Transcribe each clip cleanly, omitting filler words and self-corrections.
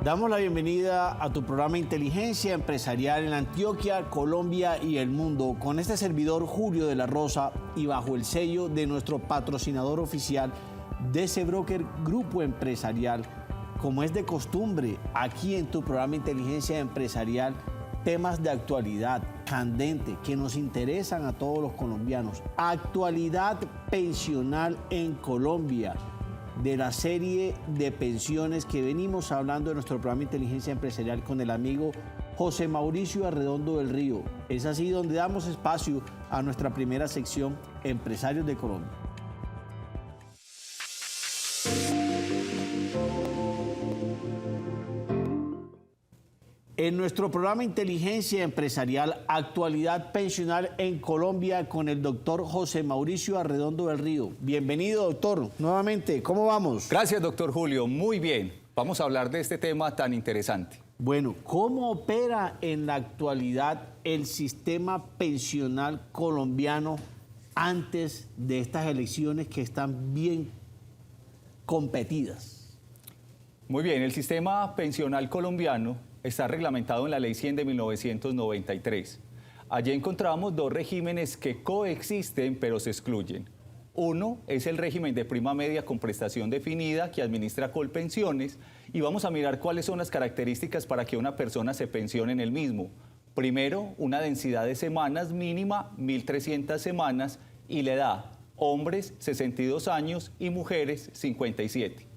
Damos la bienvenida a tu programa Inteligencia Empresarial en Antioquia, Colombia y el mundo, con este servidor Julio de la Rosa y bajo el sello de nuestro patrocinador oficial DC Broker Grupo Empresarial. Como es de costumbre, aquí en tu programa Inteligencia Empresarial, temas de actualidad candente que nos interesan a todos los colombianos. Actualidad pensional en Colombia, de la serie de pensiones que venimos hablando de nuestro programa Inteligencia Empresarial con el amigo José Mauricio Arredondo del Río. Es así donde damos espacio a nuestra primera sección, Empresarios de Colombia. En nuestro programa Inteligencia Empresarial, Actualidad Pensional en Colombia con el doctor José Mauricio Arredondo del Río. Bienvenido, doctor, nuevamente. ¿Cómo vamos? Gracias, doctor Julio. Muy bien. Vamos a hablar de este tema tan interesante. Bueno, ¿cómo opera en la actualidad el sistema pensional colombiano antes de estas elecciones que están bien competidas? Muy bien, el sistema pensional colombiano está reglamentado en la Ley 100 de 1993. Allí encontramos dos regímenes que coexisten pero se excluyen. Uno es el régimen de prima media con prestación definida que administra Colpensiones y vamos a mirar cuáles son las características para que una persona se pensione en el mismo. Primero, una densidad de semanas mínima 1.300 semanas y la edad, hombres 62 años y mujeres 57.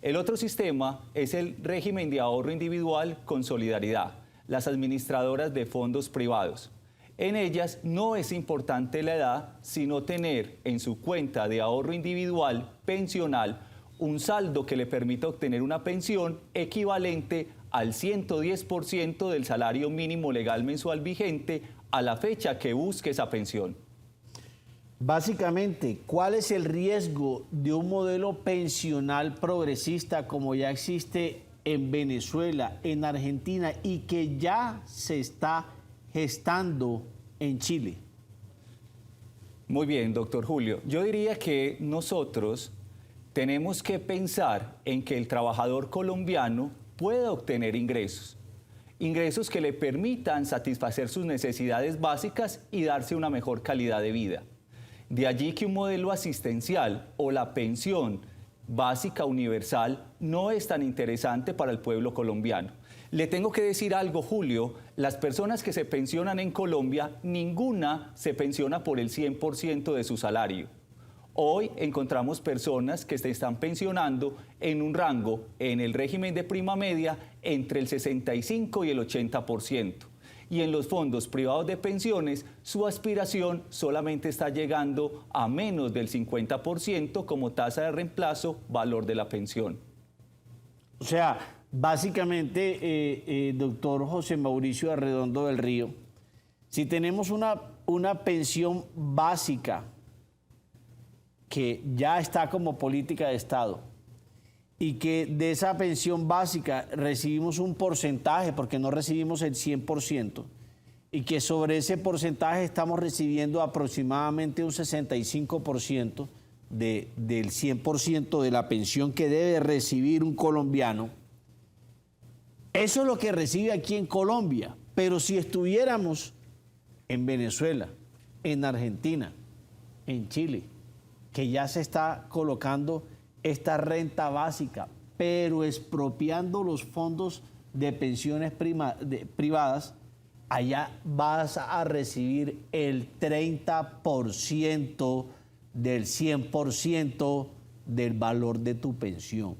El otro sistema es el régimen de ahorro individual con solidaridad, las administradoras de fondos privados. En ellas no es importante la edad, sino tener en su cuenta de ahorro individual pensional un saldo que le permita obtener una pensión equivalente al 110% del salario mínimo legal mensual vigente a la fecha que busque esa pensión. Básicamente, ¿cuál es el riesgo de un modelo pensional progresista como ya existe en Venezuela, en Argentina y que ya se está gestando en Chile? Muy bien, doctor Julio. Yo diría que nosotros tenemos que pensar en que el trabajador colombiano pueda obtener ingresos que le permitan satisfacer sus necesidades básicas y darse una mejor calidad de vida. De allí que un modelo asistencial o la pensión básica universal no es tan interesante para el pueblo colombiano. Le tengo que decir algo, Julio, las personas que se pensionan en Colombia, ninguna se pensiona por el 100% de su salario. Hoy encontramos personas que se están pensionando en un rango, en el régimen de prima media, entre el 65 y el 80%. Y en los fondos privados de pensiones, su aspiración solamente está llegando a menos del 50% como tasa de reemplazo, valor de la pensión. O sea, básicamente, doctor José Mauricio Arredondo del Río, si tenemos una pensión básica que ya está como política de Estado, y que de esa pensión básica recibimos un porcentaje, porque no recibimos el 100%, y que sobre ese porcentaje estamos recibiendo aproximadamente un 65% del 100% de la pensión que debe recibir un colombiano. Eso es lo que recibe aquí en Colombia, pero si estuviéramos en Venezuela, en Argentina, en Chile, que ya se está colocando esta renta básica, pero expropiando los fondos de pensiones privadas, allá vas a recibir el 30% del 100% del valor de tu pensión.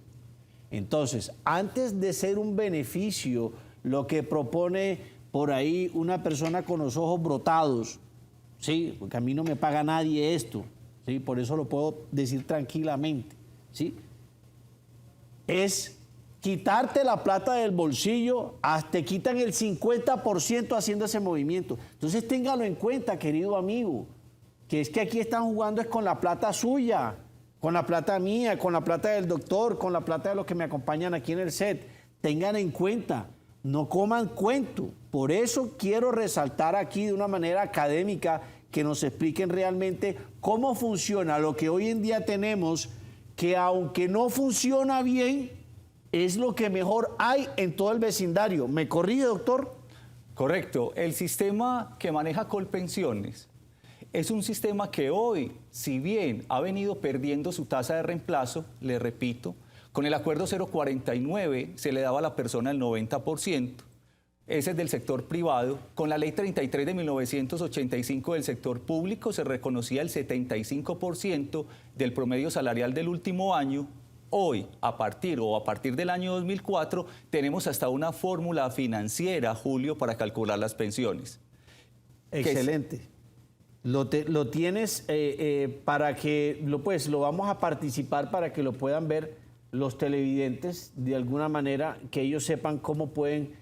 Entonces, antes de ser un beneficio, lo que propone por ahí una persona con los ojos brotados, ¿sí? Porque a mí no me paga nadie esto, ¿sí? Por eso lo puedo decir tranquilamente, ¿sí? Es quitarte la plata del bolsillo, hasta quitan el 50% haciendo ese movimiento. Entonces téngalo en cuenta, querido amigo, que es que aquí están jugando es con la plata suya, con la plata mía, con la plata del doctor, con la plata de los que me acompañan aquí en el set. Tengan en cuenta, no coman cuento. Por eso quiero resaltar aquí de una manera académica que nos expliquen realmente cómo funciona lo que hoy en día tenemos, que aunque no funciona bien, es lo que mejor hay en todo el vecindario. ¿Me corrige, doctor? Correcto. El sistema que maneja Colpensiones es un sistema que hoy, si bien ha venido perdiendo su tasa de reemplazo, le repito, con el acuerdo 049 se le daba a la persona el 90%, ese es del sector privado. Con la ley 33 de 1985 del sector público se reconocía el 75% del promedio salarial del último año. Hoy, a partir del año 2004, tenemos hasta una fórmula financiera, Julio, para calcular las pensiones. Excelente. Lo tienes para que lo vamos a participar para que lo puedan ver los televidentes de alguna manera, que ellos sepan cómo pueden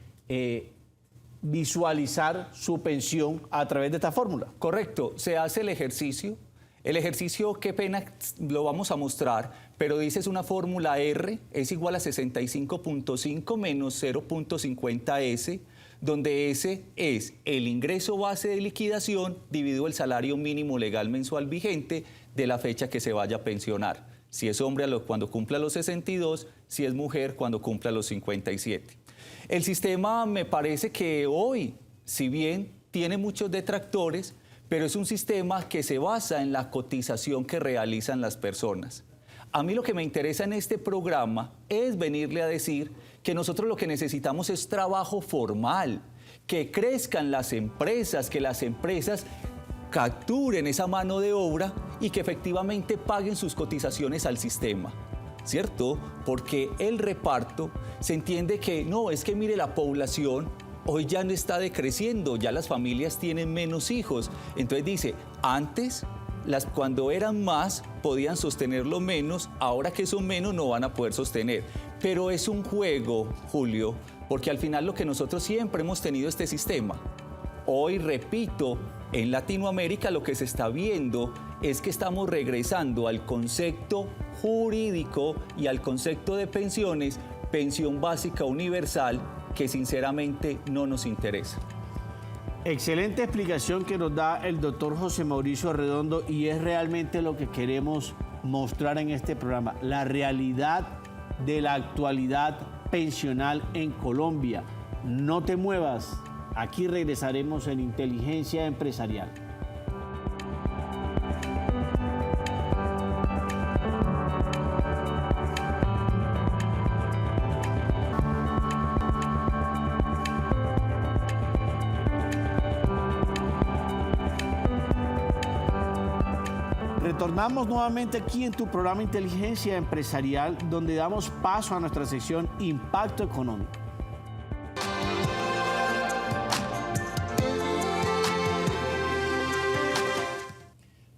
visualizar su pensión a través de esta fórmula. Correcto, se hace el ejercicio. El ejercicio, qué pena, lo vamos a mostrar, pero dice es una fórmula R, es igual a 65.5 menos 0.50S, donde S es el ingreso base de liquidación dividido el salario mínimo legal mensual vigente de la fecha que se vaya a pensionar. Si es hombre, cuando cumpla los 62, si es mujer, cuando cumpla los 57. El sistema me parece que hoy, si bien tiene muchos detractores, pero es un sistema que se basa en la cotización que realizan las personas. A mí lo que me interesa en este programa es venirle a decir que nosotros lo que necesitamos es trabajo formal, que crezcan las empresas, que las empresas capturen esa mano de obra y que efectivamente paguen sus cotizaciones al sistema, ¿cierto? Porque el reparto se entiende que no, es que mire la población hoy ya no está decreciendo, ya las familias tienen menos hijos. Entonces dice, antes, cuando eran más, podían sostenerlo menos, ahora que son menos no van a poder sostener. Pero es un juego, Julio, porque al final lo que nosotros siempre hemos tenido este sistema. Hoy, repito, en Latinoamérica lo que se está viendo es que estamos regresando al concepto jurídico y al concepto de pensiones, pensión básica universal, que sinceramente no nos interesa. Excelente explicación que nos da el doctor José Mauricio Arredondo y es realmente lo que queremos mostrar en este programa, la realidad de la actualidad pensional en Colombia. No te muevas, aquí regresaremos en Inteligencia Empresarial. Retornamos nuevamente aquí en tu programa Inteligencia Empresarial, donde damos paso a nuestra sección Impacto Económico.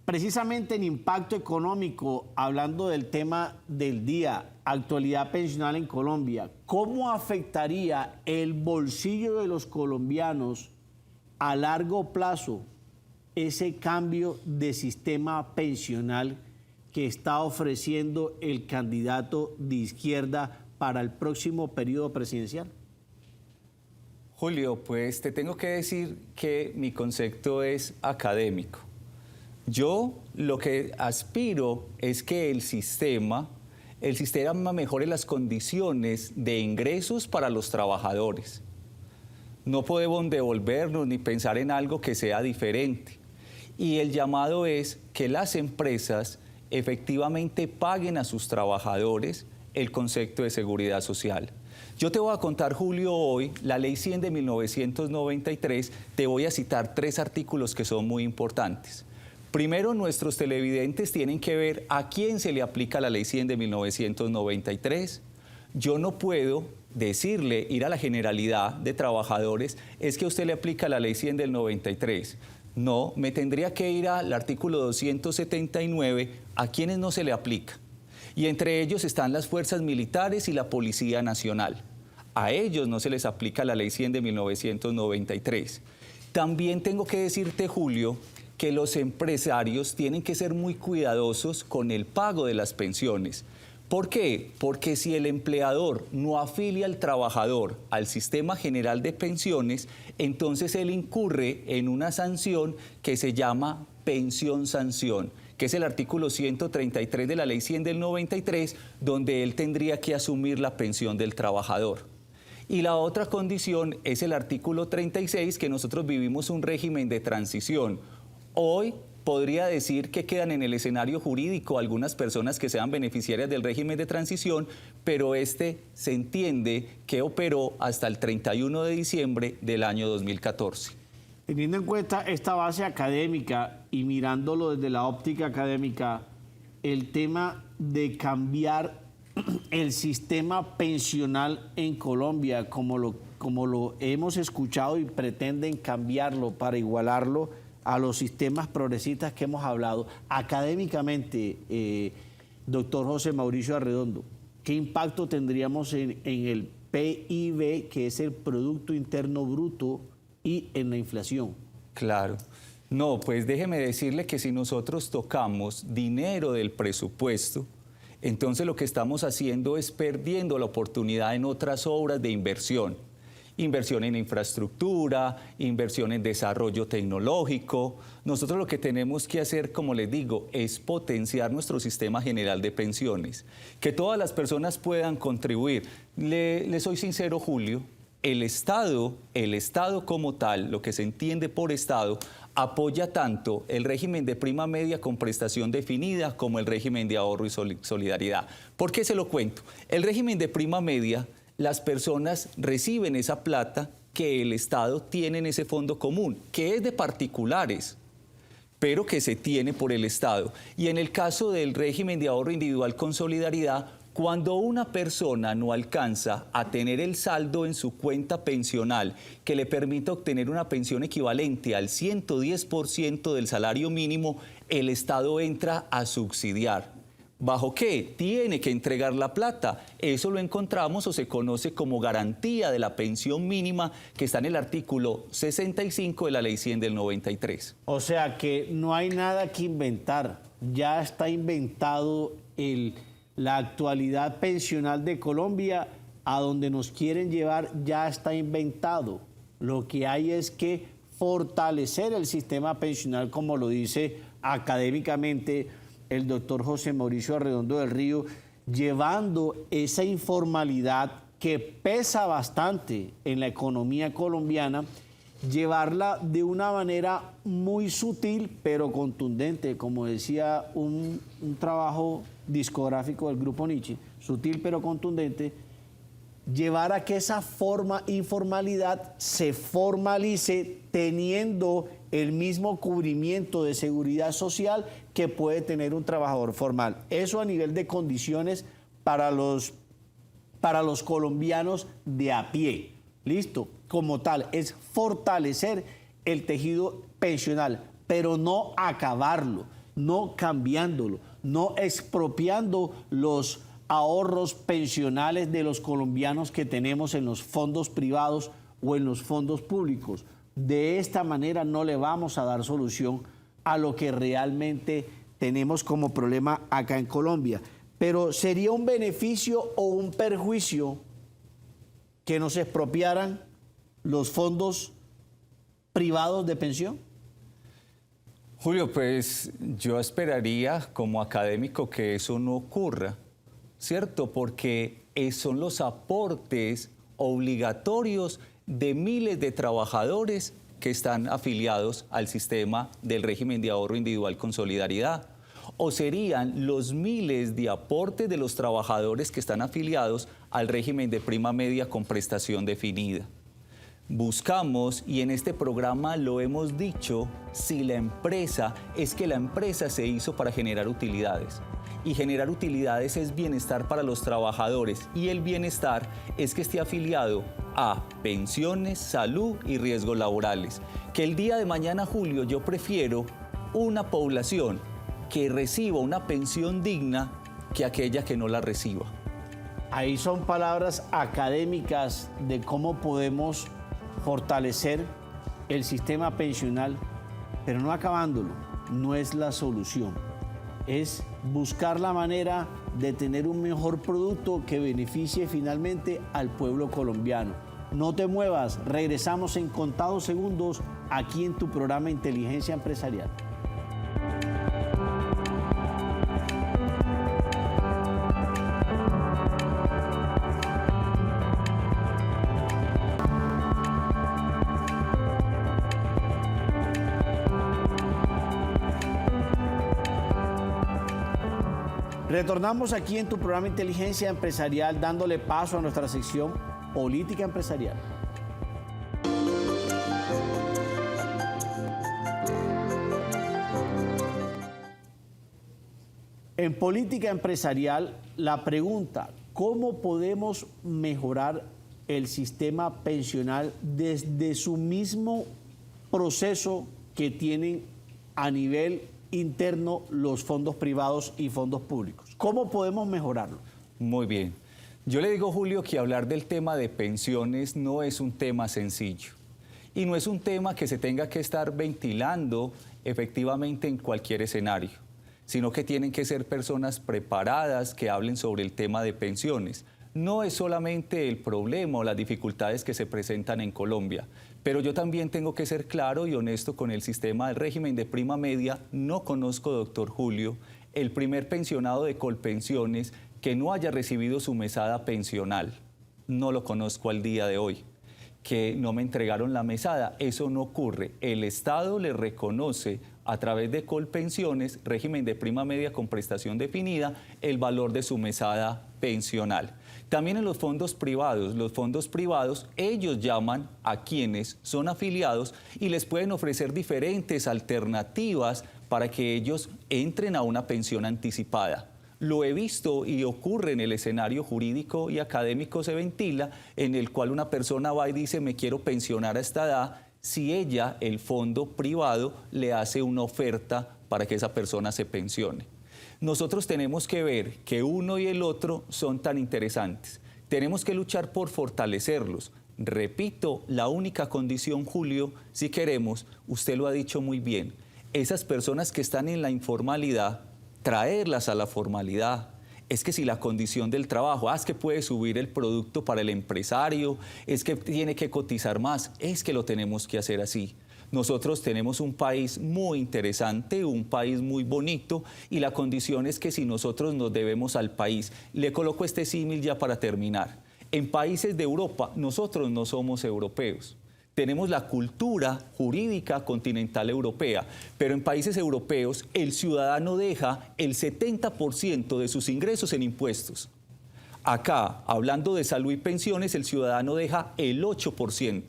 Precisamente en Impacto Económico, hablando del tema del día, actualidad pensional en Colombia, ¿cómo afectaría el bolsillo de los colombianos a largo plazo ese cambio de sistema pensional que está ofreciendo el candidato de izquierda para el próximo periodo presidencial? Julio, pues te tengo que decir que mi concepto es académico. Yo lo que aspiro es que el sistema mejore las condiciones de ingresos para los trabajadores. No podemos devolvernos ni pensar en algo que sea diferente. Y el llamado es que las empresas efectivamente paguen a sus trabajadores el concepto de seguridad social. Yo te voy a contar, Julio, hoy, la Ley 100 de 1993, te voy a citar 3 artículos que son muy importantes. Primero, nuestros televidentes tienen que ver a quién se le aplica la Ley 100 de 1993. Yo no puedo decirle, ir a la generalidad de trabajadores, es que a usted le aplica la Ley 100 del 93. No, me tendría que ir al artículo 279, a quienes no se le aplica. Y entre ellos están las fuerzas militares y la Policía Nacional. A ellos no se les aplica la Ley 100 de 1993. También tengo que decirte, Julio, que los empresarios tienen que ser muy cuidadosos con el pago de las pensiones. ¿Por qué? Porque si el empleador no afilia al trabajador al Sistema General de Pensiones, entonces él incurre en una sanción que se llama pensión sanción, que es el artículo 133 de la Ley 100 del 93, donde él tendría que asumir la pensión del trabajador. Y la otra condición es el artículo 36, que nosotros vivimos un régimen de transición. Hoy podría decir que quedan en el escenario jurídico algunas personas que sean beneficiarias del régimen de transición, pero este se entiende que operó hasta el 31 de diciembre del año 2014. Teniendo en cuenta esta base académica y mirándolo desde la óptica académica, el tema de cambiar el sistema pensional en Colombia, como lo hemos escuchado y pretenden cambiarlo para igualarlo a los sistemas progresistas que hemos hablado, académicamente, doctor José Mauricio Arredondo, ¿qué impacto tendríamos en el PIB, que es el Producto Interno Bruto, y en la inflación? Claro. No, pues déjeme decirle que si nosotros tocamos dinero del presupuesto, entonces lo que estamos haciendo es perdiendo la oportunidad en otras obras de inversión. Inversión en infraestructura, inversión en desarrollo tecnológico. Nosotros lo que tenemos que hacer, como les digo, es potenciar nuestro sistema general de pensiones. Que todas las personas puedan contribuir. Le soy sincero, Julio, el Estado como tal, lo que se entiende por Estado, apoya tanto el régimen de prima media con prestación definida como el régimen de ahorro y solidaridad. ¿Por qué se lo cuento? El régimen de prima media, las personas reciben esa plata que el Estado tiene en ese fondo común, que es de particulares, pero que se tiene por el Estado. Y en el caso del régimen de ahorro individual con solidaridad, cuando una persona no alcanza a tener el saldo en su cuenta pensional que le permita obtener una pensión equivalente al 110% del salario mínimo, el Estado entra a subsidiar. ¿Bajo qué? Tiene que entregar la plata. Eso lo encontramos o se conoce como garantía de la pensión mínima, que está en el artículo 65 de la Ley 100 del 93. O sea que no hay nada que inventar. Ya está inventado la actualidad pensional de Colombia, a donde nos quieren llevar, ya está inventado. Lo que hay es que fortalecer el sistema pensional, como lo dice académicamente el doctor José Mauricio Arredondo del Río, llevando esa informalidad que pesa bastante en la economía colombiana, llevarla de una manera muy sutil pero contundente, como decía un trabajo discográfico del grupo Nietzsche, sutil pero contundente, llevar a que esa informalidad se formalice teniendo el mismo cubrimiento de seguridad social que puede tener un trabajador formal. Eso a nivel de condiciones para los colombianos de a pie. ¿Listo? Como tal, es fortalecer el tejido pensional, pero no acabarlo, no cambiándolo, no expropiando los ahorros pensionales de los colombianos que tenemos en los fondos privados o en los fondos públicos. De esta manera no le vamos a dar solución a lo que realmente tenemos como problema acá en Colombia. Pero ¿sería un beneficio o un perjuicio que nos expropiaran los fondos privados de pensión? Julio, pues yo esperaría como académico que eso no ocurra, ¿cierto? Porque son los aportes obligatorios de miles de trabajadores que están afiliados al sistema del régimen de ahorro individual con solidaridad. O serían los miles de aportes de los trabajadores que están afiliados al régimen de prima media con prestación definida. Buscamos, y en este programa lo hemos dicho, si la empresa, es que la empresa se hizo para generar utilidades. Y generar utilidades es bienestar para los trabajadores. Y el bienestar es que esté afiliado a pensiones, salud y riesgos laborales. Que el día de mañana, Julio, yo prefiero una población que reciba una pensión digna que aquella que no la reciba. Ahí son palabras académicas de cómo podemos fortalecer el sistema pensional, pero no acabándolo, no es la solución. Es buscar la manera de tener un mejor producto que beneficie finalmente al pueblo colombiano. No te muevas, regresamos en contados segundos aquí en tu programa Inteligencia Empresarial. Retornamos aquí en tu programa Inteligencia Empresarial, dándole paso a nuestra sección Política Empresarial. En política empresarial, la pregunta, ¿cómo podemos mejorar el sistema pensional desde su mismo proceso que tienen a nivel interno los fondos privados y fondos públicos? ¿Cómo podemos mejorarlo? Muy bien. Yo le digo, Julio, que hablar del tema de pensiones no es un tema sencillo. Y no es un tema que se tenga que estar ventilando efectivamente en cualquier escenario, sino que tienen que ser personas preparadas que hablen sobre el tema de pensiones. No es solamente el problema o las dificultades que se presentan en Colombia, pero yo también tengo que ser claro y honesto con el sistema del régimen de prima media. No conozco, doctor Julio, el primer pensionado de Colpensiones que no haya recibido su mesada pensional. No lo conozco al día de hoy. Que no me entregaron la mesada, eso no ocurre. El Estado le reconoce a través de Colpensiones, régimen de prima media con prestación definida, el valor de su mesada pensional. También en los fondos privados, ellos llaman a quienes son afiliados y les pueden ofrecer diferentes alternativas para que ellos entren a una pensión anticipada. Lo he visto y ocurre en el escenario jurídico y académico, se ventila, en el cual una persona va y dice, me quiero pensionar a esta edad, si ella, el fondo privado, le hace una oferta para que esa persona se pensione. Nosotros tenemos que ver que uno y el otro son tan interesantes. Tenemos que luchar por fortalecerlos. Repito, la única condición, Julio, si queremos, usted lo ha dicho muy bien, esas personas que están en la informalidad, traerlas a la formalidad. Es que si la condición del trabajo, es que puede subir el producto para el empresario, es que tiene que cotizar más, es que lo tenemos que hacer así. Nosotros tenemos un país muy interesante, un país muy bonito, y la condición es que si nosotros nos debemos al país, le coloco este símil ya para terminar. En países de Europa, nosotros no somos europeos. Tenemos la cultura jurídica continental europea, pero en países europeos el ciudadano deja el 70% de sus ingresos en impuestos. Acá, hablando de salud y pensiones, el ciudadano deja el 8%.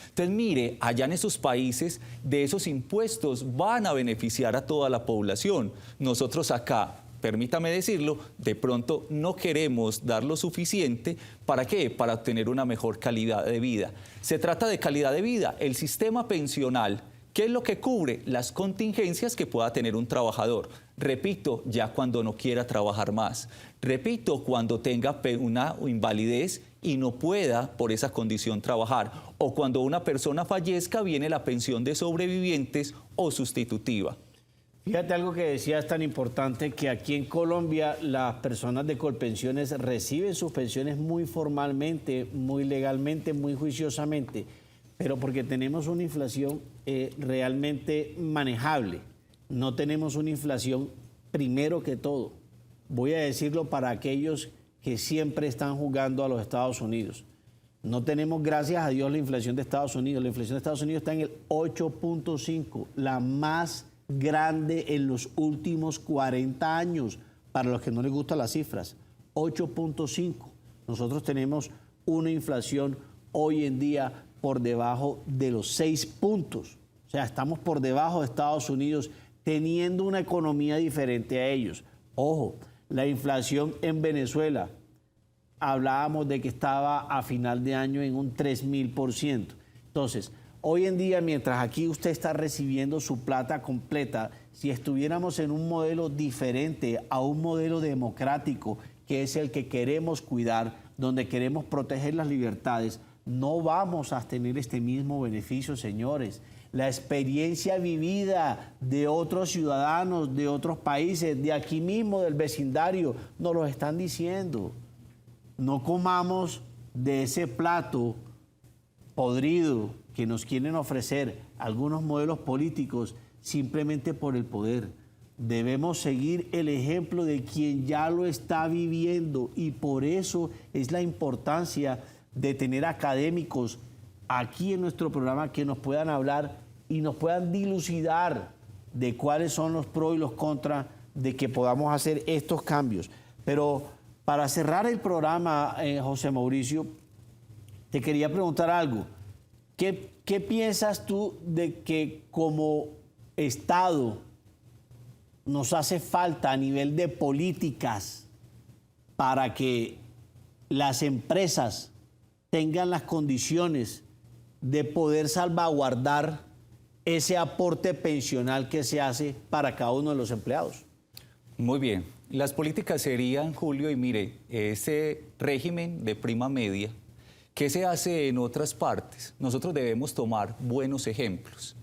Entonces, mire, allá en esos países, de esos impuestos van a beneficiar a toda la población. Nosotros acá, permítame decirlo, de pronto no queremos dar lo suficiente. ¿Para qué? Para obtener una mejor calidad de vida. Se trata de calidad de vida. El sistema pensional, ¿qué es lo que cubre? Las contingencias que pueda tener un trabajador. Repito, ya cuando no quiera trabajar más. Repito, cuando tenga una invalidez y no pueda por esa condición trabajar. O cuando una persona fallezca, viene la pensión de sobrevivientes o sustitutiva. Fíjate algo que decías tan importante, que aquí en Colombia las personas de Colpensiones reciben sus pensiones muy formalmente, muy legalmente, muy juiciosamente, pero porque tenemos una inflación realmente manejable. No tenemos una inflación primero que todo. Voy a decirlo para aquellos que siempre están jugando a los Estados Unidos. No tenemos, gracias a Dios, la inflación de Estados Unidos. La inflación de Estados Unidos está en el 8.5, la más grande en los últimos 40 años, para los que no les gustan las cifras, 8.5. Nosotros tenemos una inflación hoy en día por debajo de los 6 puntos. O sea, estamos por debajo de Estados Unidos, teniendo una economía diferente a ellos. Ojo, la inflación en Venezuela, hablábamos de que estaba a final de año en un 3.000%. Entonces, hoy en día, mientras aquí usted está recibiendo su plata completa, si estuviéramos en un modelo diferente a un modelo democrático, que es el que queremos cuidar, donde queremos proteger las libertades, no vamos a tener este mismo beneficio, señores. La experiencia vivida de otros ciudadanos, de otros países, de aquí mismo, del vecindario, nos lo están diciendo. No comamos de ese plato podrido que nos quieren ofrecer algunos modelos políticos simplemente por el poder. Debemos seguir el ejemplo de quien ya lo está viviendo, y por eso es la importancia de tener académicos aquí en nuestro programa que nos puedan hablar y nos puedan dilucidar de cuáles son los pros y los contras de que podamos hacer estos cambios. Pero para cerrar el programa, José Mauricio, te quería preguntar algo. ¿Qué piensas tú de que como Estado nos hace falta a nivel de políticas para que las empresas tengan las condiciones de poder salvaguardar ese aporte pensional que se hace para cada uno de los empleados? Muy bien. Las políticas serían, Julio, y mire, ese régimen de prima media, ¿qué se hace en otras partes? Nosotros debemos tomar buenos ejemplos,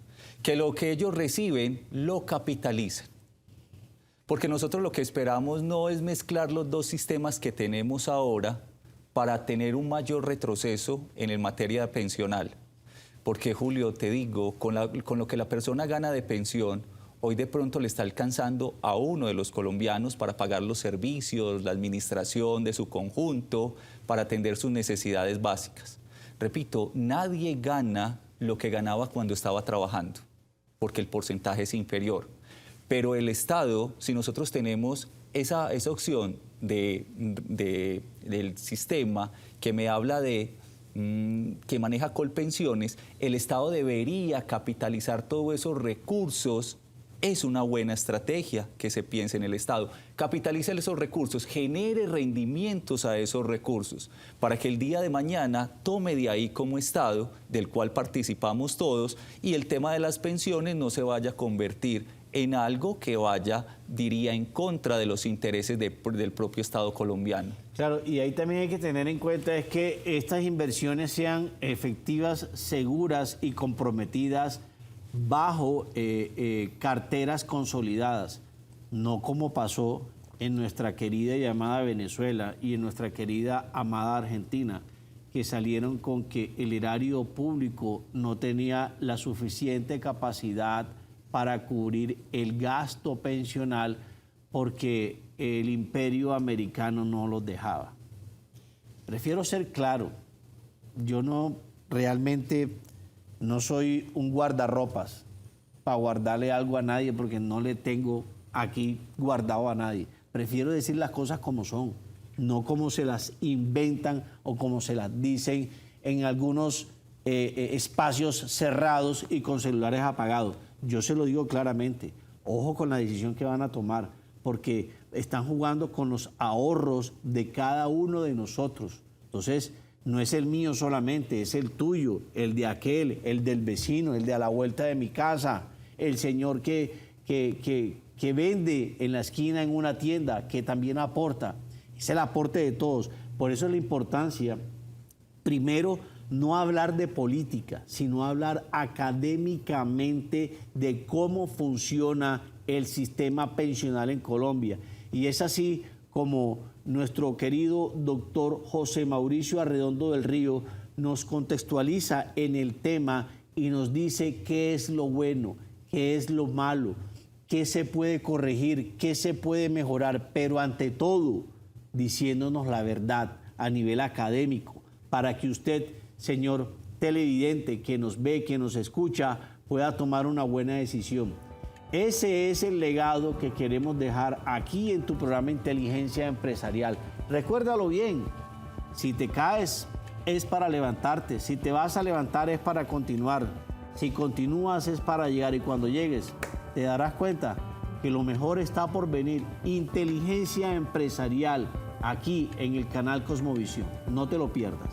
que lo que ellos reciben lo capitalizan. Porque nosotros lo que esperamos no es mezclar los dos sistemas que tenemos ahora para tener un mayor retroceso en materia pensional. Porque, Julio, te digo, con lo que la persona gana de pensión, hoy de pronto le está alcanzando a uno de los colombianos para pagar los servicios, la administración de su conjunto, para atender sus necesidades básicas. Repito, nadie gana lo que ganaba cuando estaba trabajando, porque el porcentaje es inferior. Pero el Estado, si nosotros tenemos esa opción del sistema que me habla de que maneja Colpensiones, el Estado debería capitalizar todos esos recursos. Es una buena estrategia que se piense en el Estado. Capitalice esos recursos, genere rendimientos a esos recursos, para que el día de mañana tome de ahí como Estado, del cual participamos todos, y el tema de las pensiones no se vaya a convertir en algo que vaya, diría, en contra de los intereses del propio Estado colombiano. Claro, y ahí también hay que tener en cuenta es que estas inversiones sean efectivas, seguras y comprometidas bajo carteras consolidadas, no como pasó en nuestra querida y amada Venezuela y en nuestra querida amada Argentina, que salieron con que el erario público no tenía la suficiente capacidad para cubrir el gasto pensional porque el imperio americano no los dejaba. Prefiero ser claro, yo realmente no soy un guardarropas para guardarle algo a nadie porque no le tengo aquí guardado a nadie. Prefiero decir las cosas como son, no como se las inventan o como se las dicen en algunos espacios cerrados y con celulares apagados. Yo se lo digo claramente, ojo con la decisión que van a tomar, porque están jugando con los ahorros de cada uno de nosotros. Entonces, no es el mío solamente, es el tuyo, el de aquel, el del vecino, el de a la vuelta de mi casa, el señor que vende en la esquina en una tienda, que también aporta. Es el aporte de todos. Por eso es la importancia, primero, no hablar de política, sino hablar académicamente de cómo funciona el sistema pensional en Colombia. Y es así como nuestro querido doctor José Mauricio Arredondo del Río nos contextualiza en el tema y nos dice qué es lo bueno, qué es lo malo, qué se puede corregir, qué se puede mejorar, pero ante todo diciéndonos la verdad a nivel académico, para que usted, señor televidente, que nos ve, que nos escucha, pueda tomar una buena decisión. Ese es el legado que queremos dejar aquí en tu programa Inteligencia Empresarial. Recuérdalo bien, si te caes es para levantarte, si te vas a levantar es para continuar, si continúas es para llegar y cuando llegues te darás cuenta que lo mejor está por venir. Inteligencia Empresarial, aquí en el canal Cosmovisión. No te lo pierdas.